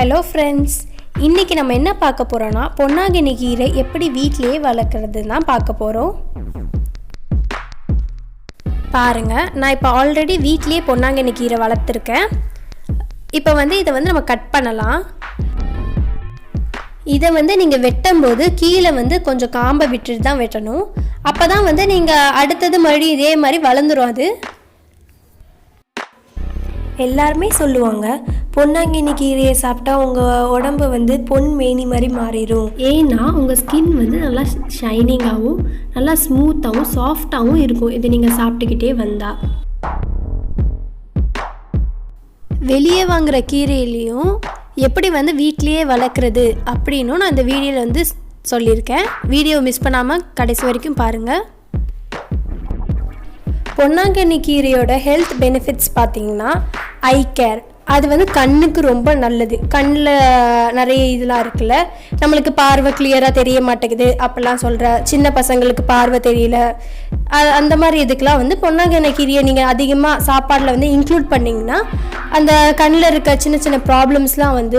Hello friends, இன்றைக்கி நம்ம என்ன பார்க்க போகிறோன்னா பொன்னாங்கண்ணி கீரை எப்படி வீட்டிலேயே வளர்க்குறது தான் பார்க்க போகிறோம். பாருங்கள், நான் இப்போ ஆல்ரெடி வீட்லேயே பொன்னாங்கண்ணி கீரை வளர்த்துருக்கேன். இப்போ இதை நம்ம கட் பண்ணலாம். இதை நீங்கள் வெட்டும்போது கீழே கொஞ்சம் காம்பை விட்டுட்டு தான் வெட்டணும். அப்போ தான் நீங்கள் அடுத்தது மறுபடியும் இதே மாதிரி வளர்ந்துடும். அது எல்லாருமே சொல்லுவாங்க, பொன்னாங்கண்ணி கீரையை சாப்பிட்டா உங்கள் உடம்பு பொன் மேனி மாதிரி மாறிடும். ஏன்னா உங்கள் ஸ்கின் நல்லா ஷைனிங்காகவும் நல்லா ஸ்மூத்தாகவும் சாஃப்டாகவும் இருக்கும் இதை நீங்கள் சாப்பிட்டுக்கிட்டே வந்தால். வெளியே வாங்குகிற கீரையிலையும் எப்படி வீட்டிலையே வளர்க்குறது அப்படின்னும் நான் இந்த வீடியோவில் சொல்லியிருக்கேன். வீடியோ மிஸ் பண்ணாமல் கடைசி வரைக்கும் பாருங்கள். பொன்னாங்கண்ணி கீரையோட ஹெல்த் பெனிஃபிட்ஸ் பார்த்திங்கன்னா, ஐ கேர், அது கண்ணுக்கு ரொம்ப நல்லது. கண்ணில் நிறைய இதெல்லாம் இருக்குல்ல, நம்மளுக்கு பார்வை கிளியராக தெரிய மாட்டேங்குது அப்படிலாம் சொல்கிற சின்ன பசங்களுக்கு பார்வை தெரியல, அந்த மாதிரி இதுக்கெலாம் பொன்னாங்கண்ணி கீரையை நீங்கள் அதிகமாக சாப்பாடில் இன்க்ளூட் பண்ணிங்கன்னா அந்த கண்ணில் இருக்க சின்ன சின்ன ப்ராப்ளம்ஸ்லாம்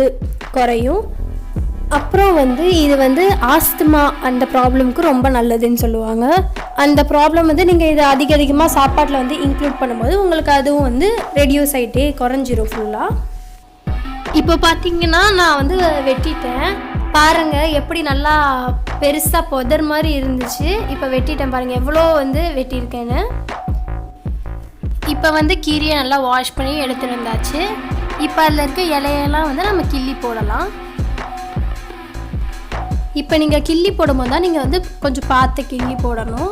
குறையும். அப்புறம் இது ஆஸ்துமா அந்த ப்ராப்ளமுக்கு ரொம்ப நல்லதுன்னு சொல்லுவாங்க. அந்த ப்ராப்ளம் நீங்கள் இதை அதிகமாக சாப்பாட்டில் இன்க்ளூட் பண்ணும்போது உங்களுக்கு அதுவும் ரெடியூஸ் ஆகிட்டே குறைஞ்சிரும் ஃபுல்லாக. இப்போ பார்த்தீங்கன்னா நான் வெட்டிட்டேன். பாருங்கள் எப்படி நல்லா பெருசாக புதர் மாதிரி இருந்துச்சு. இப்போ வெட்டிட்டேன், பாருங்கள் எவ்வளோ வெட்டியிருக்கேன்னு. இப்போ கீரையை நல்லா வாஷ் பண்ணி எடுத்துகிட்டு வந்தாச்சு. இப்போ அதில் இருக்க இலையெல்லாம் நம்ம கிள்ளி போடலாம். இப்போ நீங்கள் கிள்ளி போடும்போது தான் நீங்கள் கொஞ்சம் பார்த்து கிள்ளி போடணும்.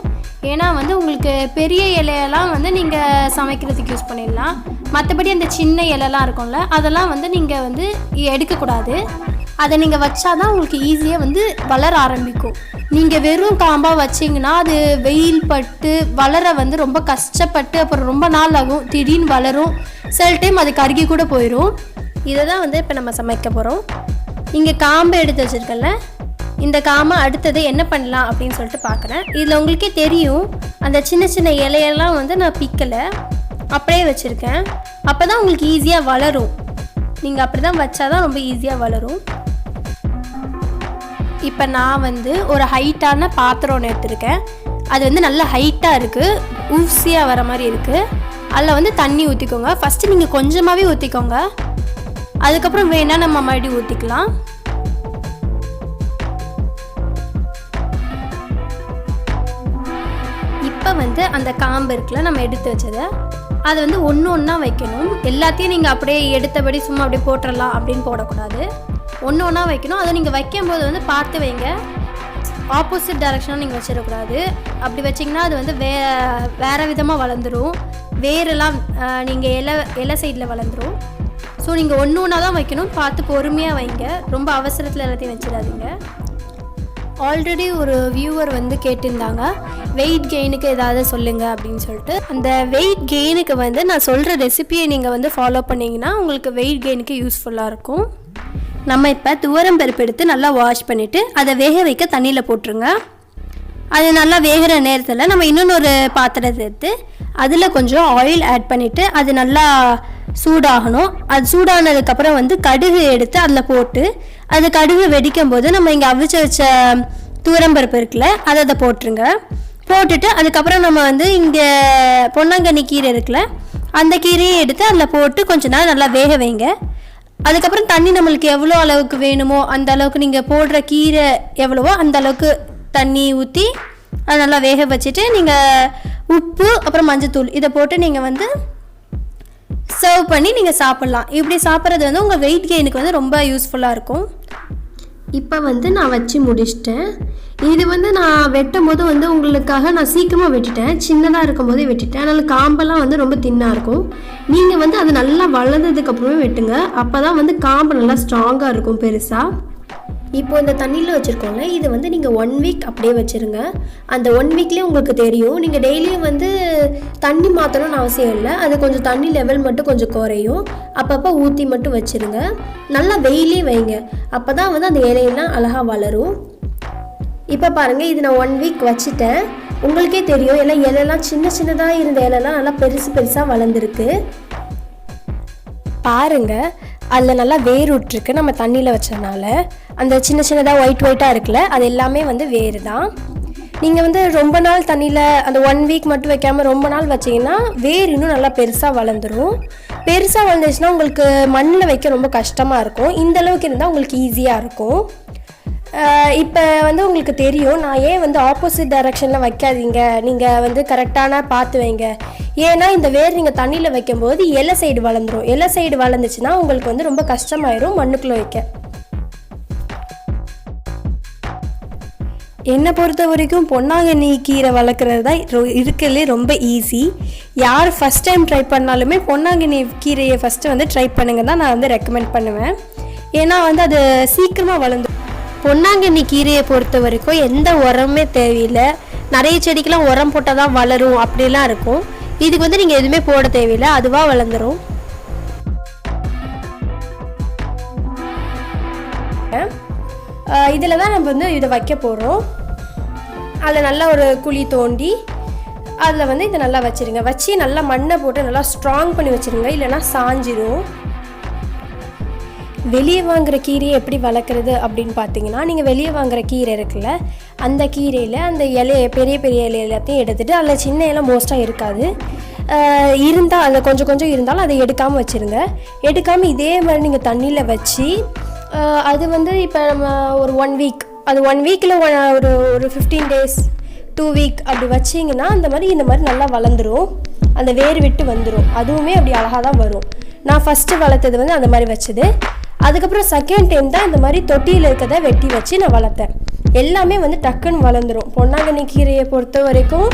ஏன்னா உங்களுக்கு பெரிய இலையெல்லாம் நீங்கள் சமைக்கிறதுக்கு யூஸ் பண்ணிடலாம். மற்றபடி அந்த சின்ன இலைலாம் இருக்கும்ல, அதெல்லாம் நீங்கள் எடுக்கக்கூடாது. அதை நீங்கள் வச்சா தான் உங்களுக்கு ஈஸியாக வளர ஆரம்பிக்கும். நீங்கள் வெறும் காம்பாக வச்சிங்கன்னா அது வெயில் பட்டு வளர ரொம்ப கஷ்டப்பட்டு அப்புறம் ரொம்ப நாள் ஆகும். திடீர்னு வளரும், சில டைம் அது கருகி கூட போயிடும். இதை தான் இப்போ நம்ம சமைக்க போகிறோம். இங்கே காம்பை எடுத்து வச்சுருக்கல, இந்த காம்பை அடுத்தது என்ன பண்ணலாம் அப்படின்னு சொல்லிட்டு பார்க்குறேன். இதில் உங்களுக்கே தெரியும், அந்த சின்ன சின்ன இலையெல்லாம் நான் பிக்கலை, அப்படியே வச்சுருக்கேன். அப்போ தான் உங்களுக்கு ஈஸியாக வளரும். நீங்கள் அப்படி தான் வச்சா தான் ரொம்ப ஈஸியாக வளரும். இப்போ நான் ஒரு ஹைட்டான பாத்திரம் ஒன்று எடுத்துருக்கேன். அது நல்ல ஹைட்டாக இருக்குது, ஊசியாக வர மாதிரி இருக்குது. அதில் தண்ணி ஊற்றிக்கோங்க. ஃபஸ்ட்டு நீங்கள் கொஞ்சமாகவே ஊற்றிக்கோங்க, அதுக்கப்புறம் வேணால் நம்ம மறுபடியும் ஊற்றிக்கலாம். இப்போ அந்த காம்பு இருக்குல்ல, நம்ம எடுத்து வச்சதை அதை ஒன்று ஒன்றா வைக்கணும். எல்லாத்தையும் நீங்கள் அப்படியே எடுத்தபடி சும்மா அப்படியே போட்டுடலாம் அப்படின்னு போடக்கூடாது. ஒன்று ஒன்றா வைக்கணும். அதை நீங்கள் வைக்கும்போது பார்த்து வைங்க. ஆப்போசிட் டைரெக்ஷனாக நீங்கள் வச்சிடக்கூடாது. அப்படி வச்சிங்கன்னா அது வேறு விதமாக வளர்ந்துடும். வேரெல்லாம் நீங்கள் இலை சைடில் வளர்ந்துடும். ஸோ நீங்கள் ஒன்று ஒன்றா தான் வைக்கணும். பார்த்து பொறுமையாக வைங்க, ரொம்ப அவசரத்தில் எல்லாத்தையும் வச்சிடாதீங்க. ஆல்ரெடி ஒரு வியூவர் கேட்டிருந்தாங்க, வெயிட் கெயினுக்கு ஏதாவது சொல்லுங்கள் அப்படின்னு சொல்லிட்டு. அந்த வெயிட் கெயினுக்கு நான் சொல்கிற ரெசிபியை நீங்கள் ஃபாலோ பண்ணிங்கன்னா உங்களுக்கு வெயிட் கெயினுக்கு யூஸ்ஃபுல்லாக இருக்கும். நம்ம இப்போ துவரம் பருப்பு எடுத்து நல்லா வாஷ் பண்ணிவிட்டு அதை வேக வைக்க தண்ணியில் போட்டுருங்க. அது நல்லா வேகிற நேரத்தில் நம்ம இன்னொன்று பாத்திரத்தை எடுத்து அதில் கொஞ்சம் ஆயில் ஆட் பண்ணிவிட்டு அது நல்லா சூடாகணும். அது சூடானதுக்கப்புறம் கடுகு எடுத்து அதில் போட்டு அது கடுகு வெடிக்கும் போது நம்ம இங்கே அவிச்சு வச்ச துவரம்பருப்பு இருக்குல்ல, அதை போட்டுருங்க. போட்டுட்டு அதுக்கப்புறம் நம்ம இங்கே பொன்னாங்கண்ணி கீரை இருக்குல்ல, அந்த கீரையை எடுத்து அதில் போட்டு கொஞ்ச நேரம் நல்லா வேக வைங்க. அதுக்கப்புறம் தண்ணி நம்மளுக்கு எவ்வளோ அளவுக்கு வேணுமோ அந்த அளவுக்கு, நீங்கள் போடுற கீரை எவ்வளவோ அந்த அளவுக்கு தண்ணி ஊற்றி அதை நல்லா வேக வச்சுட்டு நீங்கள் உப்பு அப்புறம் மஞ்சத்தூள் இதை போட்டு நீங்கள் சர்வ் பண்ணி நீங்கள் சாப்பிட்லாம். இப்படி சாப்பிட்றது உங்கள் வெயிட் கெயினுக்கு ரொம்ப யூஸ்ஃபுல்லாக இருக்கும். இப்போ நான் வச்சு முடிச்சிட்டேன். இது நான் வெட்டும் போது உங்களுக்காக நான் சீக்கிரமாக வெட்டிட்டேன். சின்னதாக இருக்கும் போதே வெட்டிட்டேன். அதனால் காம்பெல்லாம் ரொம்ப தின்னாக இருக்கும். நீங்கள் அது நல்லா வளர்ந்ததுக்கப்புறமே வெட்டுங்க. அப்போ தான் காம்பு நல்லா ஸ்ட்ராங்காக இருக்கும் பெருசாக. இப்போ இந்த தண்ணியில் வச்சுருக்கோங்க, இது நீங்கள் 1 வீக் அப்படியே வச்சுருங்க. அந்த 1 வீக்லேயே உங்களுக்கு தெரியும். நீங்கள் டெய்லியும் தண்ணி மாற்றணும்னு அவசியம் இல்லை. அது கொஞ்சம் தண்ணி லெவல் மட்டும் கொஞ்சம் குறையும். அப்பப்போ ஊற்றி மட்டும் வச்சுருங்க. நல்லா வெயிலே வைங்க, அப்போ தான் அந்த இலையெல்லாம் அழகாக வளரும். இப்போ பாருங்கள், இது நான் 1 வீக் வச்சுட்டேன். உங்களுக்கே தெரியும், எல்லாம் இலையெல்லாம் சின்ன சின்னதாக இருந்த இலையெல்லாம் நல்லா பெருசாக வளர்ந்துருக்கு. பாருங்கள், அதில் நல்லா வேர் விட்டுருக்கு நம்ம தண்ணியில் வச்சதுனால. அந்த சின்ன சின்னதாக ஒயிட்டாக இருக்குல்ல, அது எல்லாமே வந்து வேர் தான். நீங்கள் வந்து ரொம்ப நாள் தண்ணியில் அந்த 1 வீக் மட்டும் வைக்காமல் ரொம்ப நாள் வச்சிங்கன்னா வேர் இன்னும் நல்லா பெருசாக வளர்ந்துடும். பெருசாக வளர்ந்துச்சுன்னா உங்களுக்கு மண்ணில் வைக்க ரொம்ப கஷ்டமாக இருக்கும். இந்தளவுக்கு இருந்தால் உங்களுக்கு ஈஸியாக இருக்கும். இப்போ வந்து உங்களுக்கு தெரியும் நான் ஏன் வந்து ஆப்போசிட் டைரெக்ஷனில் வைக்காதீங்க, நீங்கள் வந்து கரெக்டான பார்த்து வைங்க. ஏன்னா இந்த வேர் நீங்கள் தண்ணியில் வைக்கும்போது இலை சைடு வளர்ந்துடும். இலை சைடு வளர்ந்துச்சுன்னா உங்களுக்கு வந்து ரொம்ப கஷ்டமாயிரும் மண்ணுக்குள்ளே வைக்க. என்னை பொறுத்த வரைக்கும் பொன்னாங்கண்ணி கீரை வளர்க்குறது தான் இருக்கிறதுலே ரொம்ப ஈஸி. யார் ஃபஸ்ட் டைம் ட்ரை பண்ணாலுமே பொன்னாங்கண்ணி கீரையை ஃபஸ்ட்டு வந்து ட்ரை பண்ணுங்க தான் நான் வந்து ரெக்கமெண்ட் பண்ணுவேன். ஏன்னா வந்து அது சீக்கிரமாக வளர்ந்து. பொன்னாங்கண்ணி கீரையை பொறுத்த வரைக்கும் எந்த உரமே தேவையில்லை. நிறைய செடிக்கெலாம் உரம் போட்டால் தான் வளரும் அப்படிலாம் இருக்கும். இதுக்கு வந்து நீங்கள் எதுவுமே போட தேவையில்லை, அதுவாக வளர்ந்துடும். இதில் தான் நம்ம வந்து இதை வைக்க போகிறோம். அதில் நல்லா ஒரு குழி தோண்டி அதில் வந்து இதை நல்லா வச்சுருங்க. வச்சு நல்லா மண்ணை போட்டு நல்லா ஸ்ட்ராங் பண்ணி வச்சுருங்க, இல்லைனா சாஞ்சிடும். வெளியே வாங்குகிற கீரையை எப்படி வளர்க்குறது அப்படின்னு பார்த்தீங்கன்னா, நீங்கள் வெளியே வாங்குகிற கீரை இருக்குல்ல, அந்த கீரையில் அந்த இலையை பெரிய பெரிய இலை எல்லாத்தையும் எடுத்துகிட்டு அதில் சின்ன இலை மோஸ்ட்டாக இருக்காது, இருந்தால் அதில் கொஞ்சம் கொஞ்சம் இருந்தாலும் அதை எடுக்காமல் வச்சுருங்க. எடுக்காமல் இதே மாதிரி நீங்கள் தண்ணியில் வச்சு அது வந்து இப்போ நம்ம ஒரு 1 வீக், அது 1 வீக்கில் ஒரு 15 days 2 வீக் அப்படி வச்சிங்கன்னா இந்த மாதிரி நல்லா வளர்ந்துடும். அந்த வேர் விட்டு வந்துடும். அதுவுமே அப்படி அழகாக தான் வரும். நான் ஃபஸ்ட்டு வளர்த்தது வந்து அந்த மாதிரி வச்சது. அதுக்கப்புறம் செகண்ட் டைம் தான் இந்த மாதிரி தொட்டியில் இருக்கிறத வெட்டி வச்சு நான் வளர்த்தேன். எல்லாமே வந்து டக்குன்னு வளர்ந்துடும். பொன்னாங்கண்ணி கீரையை பொறுத்த வரைக்கும்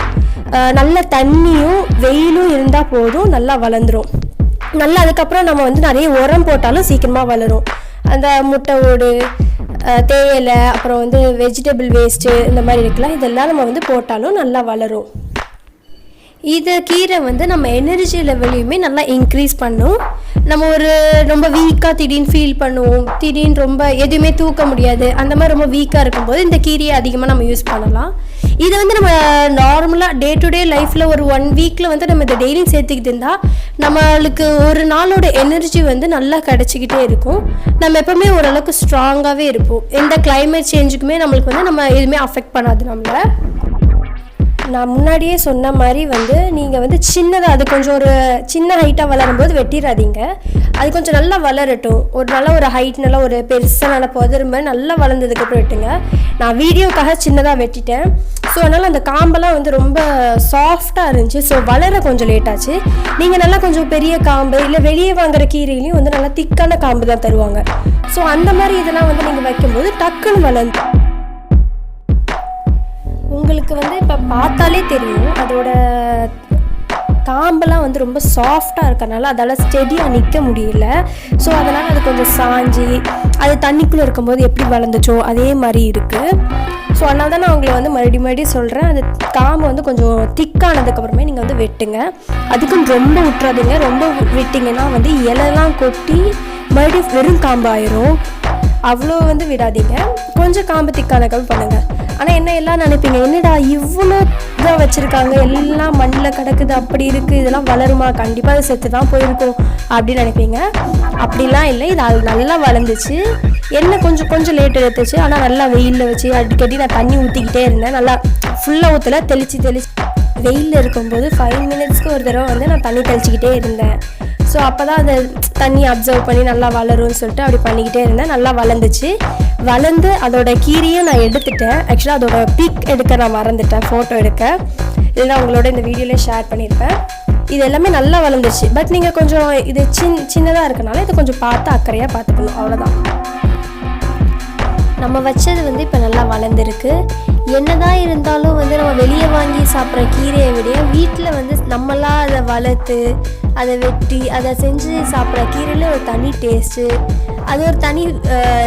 நல்ல தண்ணியும் வெயிலும் இருந்தால் போதும், நல்லா வளர்ந்துடும். நல்லா அதுக்கப்புறம் நம்ம வந்து நிறைய உரம் போட்டாலும் சீக்கிரமாக வளரும். அந்த முட்டை ஓடு, தேயிலை, அப்புறம் வந்து வெஜிடபிள் வேஸ்ட்டு இந்த மாதிரி இருக்கலாம், இதெல்லாம் நம்ம வந்து போட்டாலும் நல்லா வளரும். இது கீரை வந்து நம்ம எனர்ஜி லெவலையுமே நல்லா இன்க்ரீஸ் பண்ணும். நம்ம ஒரு ரொம்ப வீக்காக திடீர்னு ஃபீல் பண்ணுவோம், திடீர்னு ரொம்ப எதுவுமே தூக்க முடியாது, அந்த மாதிரி ரொம்ப வீக்காக இருக்கும்போது இந்த கீரையை அதிகமாக நம்ம யூஸ் பண்ணலாம். இது வந்து நம்ம நார்மலாக டே டு டே லைஃப்பில் ஒரு 1 வீக்கில் வந்து நம்ம இதை டெய்லியும் சேர்த்துக்கிட்டு இருந்தால் நம்மளுக்கு ஒரு நாளோட எனர்ஜி வந்து நல்லா கிடச்சிக்கிட்டே இருக்கும். நம்ம எப்போவுமே ஓரளவுக்கு ஸ்ட்ராங்காகவே இருப்போம். எந்த கிளைமேட் சேஞ்சுக்குமே நம்மளுக்கு வந்து நம்ம எதுவுமே அஃபெக்ட் பண்ணாது நம்மளை. நான் முன்னாடியே சொன்ன மாதிரி வந்து நீங்கள் வந்து சின்னதாக அது கொஞ்சம் ஒரு சின்ன ஹைட்டாக வளரும்போது வெட்டிடாதீங்க. அது கொஞ்சம் நல்லா வளரட்டும். ஒரு நல்ல ஒரு ஹைட் நல்லா ஒரு பெருசாக நல்லா புதர் மாதிரி நல்லா வளர்ந்ததுக்கப்புறம் வெட்டுங்க. நான் வீடியோக்காக சின்னதாக வெட்டிட்டேன். ஸோ அதனால் அந்த காம்பெல்லாம் வந்து ரொம்ப சாஃப்டாக இருந்துச்சு. ஸோ வளர கொஞ்சம் லேட்டாச்சு. நீங்கள் நல்லா கொஞ்சம் பெரிய காம்பு, இல்லை வெளியே வாங்குகிற கீரையிலையும் வந்து நல்லா திக்கான காம்பு தான் தருவாங்க. ஸோ அந்த மாதிரி இதெல்லாம் வந்து நீங்கள் வைக்கும்போது டக்குன்னு வளர்ந்து உங்களுக்கு வந்து இப்போ பார்த்தாலே தெரியும் அதோட காம்பெல்லாம் வந்து ரொம்ப சாஃப்டாக இருக்கறனால அதால் ஸ்டெடியாக நிற்க முடியல. ஸோ அதனால் அது கொஞ்சம் சாஞ்சி அது தண்ணிக்குள்ளே இருக்கும்போது எப்படி வளர்ந்துச்சோ அதே மாதிரி இருக்குது. ஸோ அதனால தான் நான் உங்களை வந்து மறுபடியும் சொல்கிறேன், அது காம்பை வந்து கொஞ்சம் திக்கானதுக்கப்புறமே நீங்கள் வந்து வெட்டுங்க. அதுக்கும் ரொம்ப விட்டுறாதீங்க. ரொம்ப விட்டிங்கன்னா வந்து இலைலாம் கொட்டி மறுபடியும் வெறும் காம்பு ஆயிரும். அவ்வளோ வந்து விடாதீங்க. கொஞ்சம் காம்பு திக்கானதுக்கப்புறம் பண்ணுங்கள். ஆனால் என்ன எல்லாம் நினைப்பீங்க, என்னடா இவ்வளோ இதாக வச்சுருக்காங்க, எல்லாம் மண்ணில் கிடக்குது, அப்படி இருக்குது, இதெல்லாம் வளருமா, கண்டிப்பாக அது செத்து தான் போயிருக்கும் அப்படின்னு நினைப்பீங்க. அப்படிலாம் இல்லை, இது அது நல்லா வளர்ந்துச்சு. என்ன கொஞ்சம் கொஞ்சம் லேட் எடுத்துச்சு. ஆனால் நல்லா வெயிலில் வச்சு அடிக்கடி நான் தண்ணி ஊற்றிக்கிட்டே இருந்தேன். நல்லா ஃபுல்லாக ஊற்றல, தெளித்து வெயிலில் இருக்கும்போது 5 minutesக்கு ஒரு தடவை வந்து நான் தண்ணி தெளிச்சிக்கிட்டே இருந்தேன். ஸோ அப்போ தான் அதை தண்ணி அப்சர்வ் பண்ணி நல்லா வளரும்னு சொல்லிட்டு அப்படி பண்ணிக்கிட்டே இருந்தேன். நல்லா வளர்ந்துச்சு. வளர்ந்து அதோட கீரையும் நான் எடுத்துட்டேன். ஆக்சுவலாக அதோட பிக் எடுக்க நான் மறந்துட்டேன், ஃபோட்டோ எடுக்க. இதெல்லாம் உங்களோட இந்த வீடியோவில் ஷேர் பண்ணியிருப்பேன். இது எல்லாமே நல்லா வளர்ந்துச்சு. பட் நீங்கள் கொஞ்சம் இது சின்னதாக இருக்கனால இதை கொஞ்சம் பார்த்து அக்கறையாக பார்த்துக்கணும், அவ்வளோதான். நம்ம வச்சது வந்து இப்போ நல்லா வளர்ந்துருக்கு. என்னதான் இருந்தாலும் வந்து நம்ம வெளியே வாங்கி சாப்பிட்ற கீரையை விட வீட்டில் வந்து நம்மளாம் அதை வளர்த்து அதை வெட்டி அதை செஞ்சு சாப்பிட்ற கீரையில் ஒரு தனி டேஸ்ட்டு, அது ஒரு தனி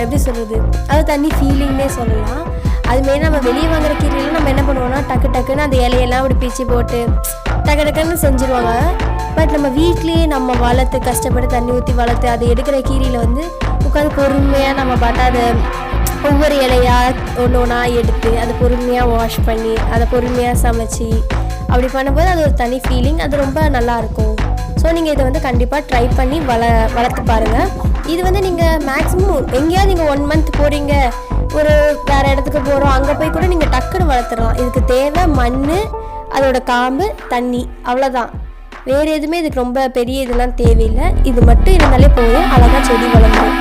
எப்படி சொல்கிறது, அது தனி ஃபீலிங்னே சொல்லலாம். அதுமாரி நம்ம வெளியே வாங்குகிற கீரையில் நம்ம என்ன பண்ணுவோம்னா டக்குன்னு அந்த இலையெல்லாம் அப்படி பிச்சு போட்டு டக்குன்னு செஞ்சுருவாங்க. பட் நம்ம வீட்லேயே நம்ம வளர்த்து கஷ்டப்பட்டு தண்ணி ஊற்றி வளர்த்து அதை எடுக்கிற கீரையில் வந்து உட்காந்து பொறுமையாக நம்ம பார்த்தா அதை ஒவ்வொரு இலையாக ஒன்றா எடுத்து அதை பொறுமையாக வாஷ் பண்ணி அதை பொறுமையாக சமைச்சி அப்படி பண்ணும்போது அது ஒரு தனி ஃபீலிங். அது ரொம்ப நல்லாயிருக்கும். ஸோ நீங்கள் இதை வந்து கண்டிப்பாக ட்ரை பண்ணி வளர்த்து பாருங்கள். இது வந்து நீங்கள் மேக்ஸிமம் எங்கேயாவது நீங்கள் 1 மந்த் போகிறீங்க, ஒரு வேறு இடத்துக்கு போகிறோம், அங்கே போய் கூட நீங்கள் டக்குன்னு வளர்த்துடலாம். இதுக்கு தேவை மண், அதோட காம்பு, தண்ணி, அவ்வளோதான். வேறு எதுவுமே இதுக்கு ரொம்ப பெரிய இதெல்லாம் தேவையில்லை. இது மட்டும் இருந்தாலே போதும், அழகாக செடி வளர்ந்துடும்.